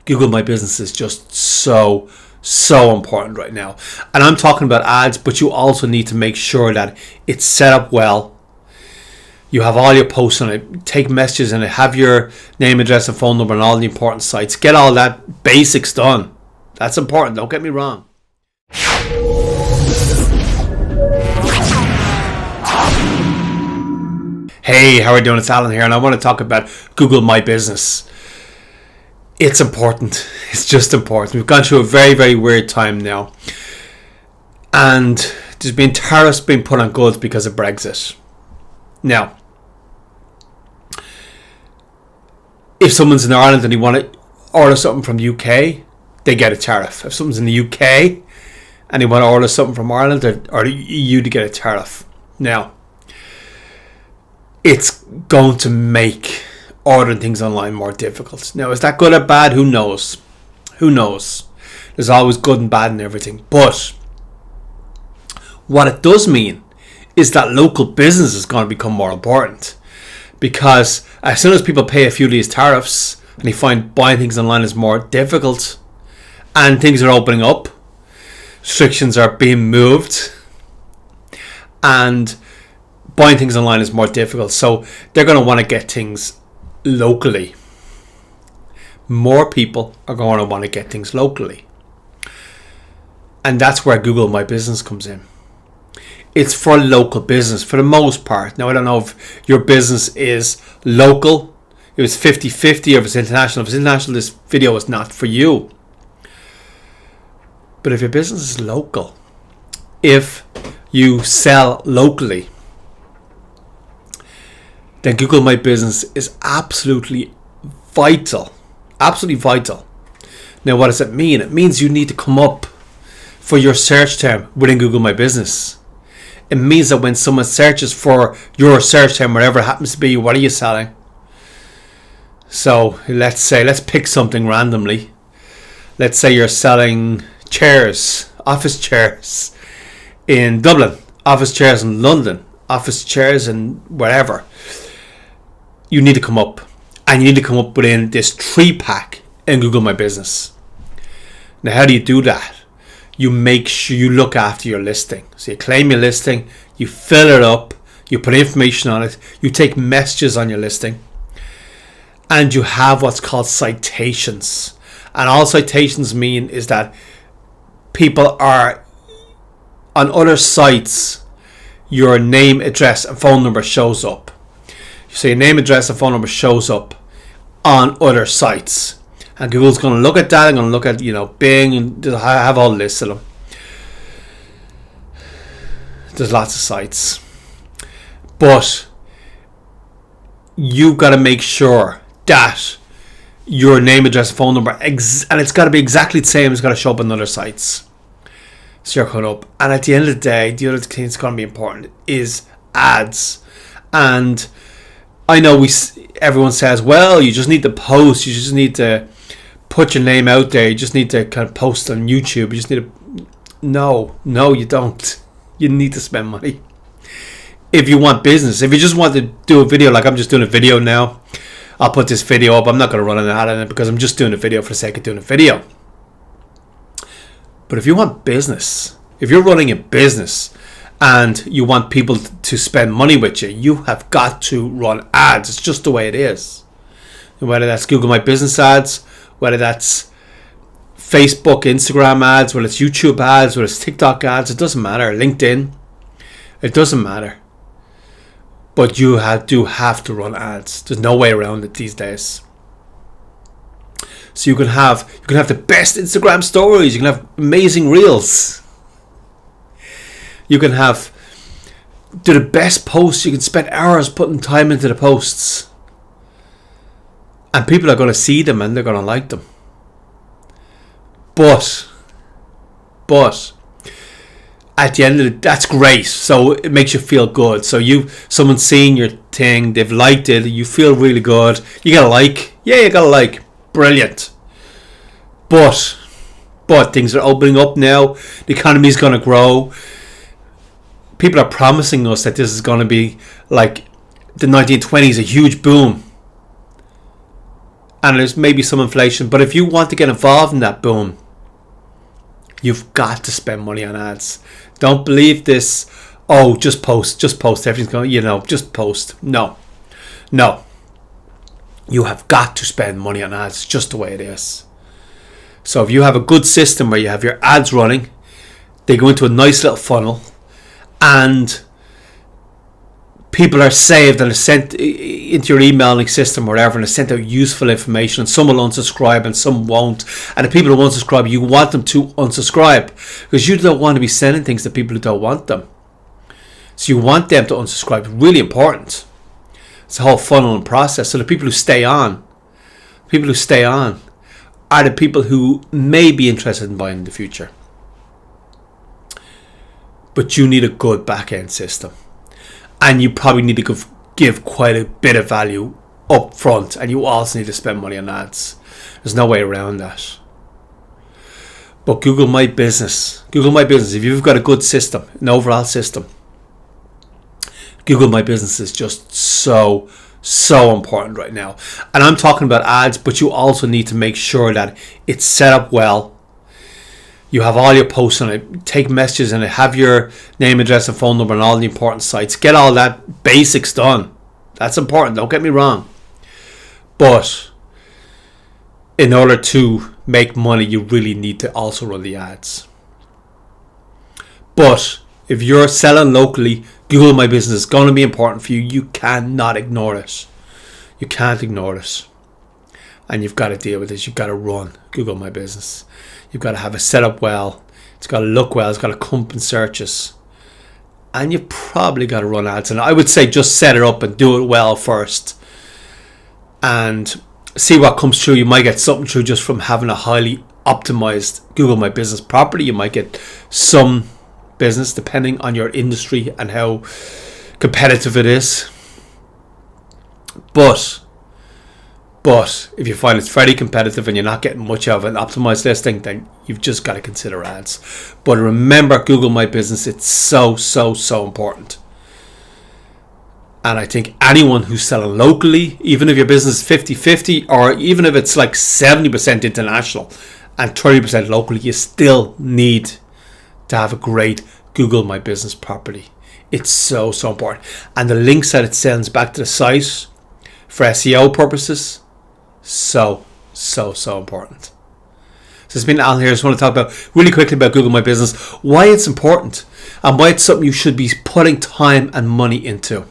Google My Business is just so important right now. And I'm talking about ads, but you also need to make sure that it's set up well. You have all your posts on it, take messages in it, have your name, address, and phone number on all the important sites. Get all that basics done. That's important, don't get me wrong. Hey, how are you doing? It's Alan here, and I want to talk about Google My Business. It's important. It's just important. We've gone through a very, very weird time now. And there's been tariffs being put on goods because of Brexit. Now, if someone's in Ireland and they want to order something from the UK, they get a tariff. If someone's in the UK and they want to order something from Ireland or the EU, to get a tariff. Now, it's going to make ordering things online more difficult. Now, is that good or bad? Who knows? Who knows? There's always good and bad in everything. But what it does mean is that local business is going to become more important. Because as soon as people pay a few of these tariffs and they find buying things online is more difficult and things are opening up, restrictions are being moved, and buying things online is more difficult. So they're going to want to get things locally. More people are going to want to get things locally. And that's where Google My Business comes in. It's for local business for the most part. Now, I don't know if your business is local, if it's 50-50, or if it's international. If it's international, this video is not for you. But if your business is local, if you sell locally, then Google My Business is absolutely vital. Absolutely vital. Now, what does it mean? It means you need to come up for your search term within Google My Business. It means that when someone searches for your search term, whatever it happens to be, what are you selling? So let's pick something randomly. Let's say you're selling chairs, office chairs in Dublin, office chairs in London, office chairs in wherever. You need to come up, and you need to come up within this 3-pack in Google My Business. Now, how do you do that? You make sure you look after your listing. So you claim your listing, you fill it up, you put information on it, you take messages on your listing, and you have what's called citations. And all citations mean is that people are on other sites, your name, address, and phone number shows up. So your name, address, and phone number shows up on other sites. And Google's going to look at that and going to look at, Bing, and have all lists of them. There's lots of sites. But you've got to make sure that your name, address, phone number, and it's got to be exactly the same. It's got to show up on other sites. So you're coming up. And at the end of the day, the other thing that's going to be important is ads. And I know everyone says, well, you just need to post. You just need to put your name out there. You just need to kind of post on YouTube. You just need to... No, you don't. You need to spend money. If you want business, if you just want to do a video, like I'm just doing a video now, I'll put this video up. I'm not going to run an ad on it because I'm just doing a video for the sake of doing a video. But if you want business, if you're running a business and you want people to spend money with you, you have got to run ads. It's just the way it is. And whether that's Google My Business ads, whether that's Facebook, Instagram ads, whether it's YouTube ads, whether it's TikTok ads, it doesn't matter. LinkedIn, it doesn't matter. But you do have to run ads. There's no way around it these days. So you can have the best Instagram stories. You can have amazing reels. You can do the best posts. You can spend hours putting time into the posts. And people are going to see them and they're going to like them. But at the end of it, that's great. So it makes you feel good. So someone's seen your thing, they've liked it, you feel really good. You got a like. Yeah, you got a like. Brilliant. But things are opening up now. The economy is going to grow. People are promising us that this is going to be like the 1920s, a huge boom. and there's maybe some inflation. But if you want to get involved in that boom, you've got to spend money on ads. Don't believe this. Oh, just post. Everything's going, just post. No. You have got to spend money on ads, just the way it is. So if you have a good system where you have your ads running, they go into a nice little funnel, and people are saved and are sent into your emailing system or whatever, and are sent out useful information, and some will unsubscribe and some won't. And the people who unsubscribe, you want them to unsubscribe, because you don't want to be sending things to people who don't want them. So you want them to unsubscribe. It's really important. It's a whole funnel and process. So the people who stay on are the people who may be interested in buying in the future. But you need a good back-end system. And you probably need to give quite a bit of value up front. And you also need to spend money on ads. There's no way around that. But Google My Business, if you've got a good system, an overall system, Google My Business is just so important right now. And I'm talking about ads, but you also need to make sure that it's set up well. You have all your posts on it, take messages in it, have your name, address, and phone number on all the important sites. Get all that basics done. That's important, don't get me wrong. But in order to make money, you really need to also run the ads. But if you're selling locally, Google My Business is going to be important for you. You cannot ignore it. You can't ignore it. And you've got to deal with this. You've got to run Google My Business. You've got to have it set up well. It's got to look well. It's got to come up in searches. And you've probably got to run ads. And I would say just set it up and do it well first. And see what comes through. You might get something through just from having a highly optimized Google My Business property. You might get some business depending on your industry and how competitive it is. But if you find it's fairly competitive and you're not getting much of an optimized listing, then you've just got to consider ads. But remember, Google My Business, it's so important. And I think anyone who's selling locally, even if your business is 50-50, or even if it's like 70% international and 30% locally, you still need to have a great Google My Business property. It's so important. And the links that it sends back to the site for SEO purposes, so important. So it's been Alan here. I just want to talk about really quickly about Google My Business, why it's important and why it's something you should be putting time and money into.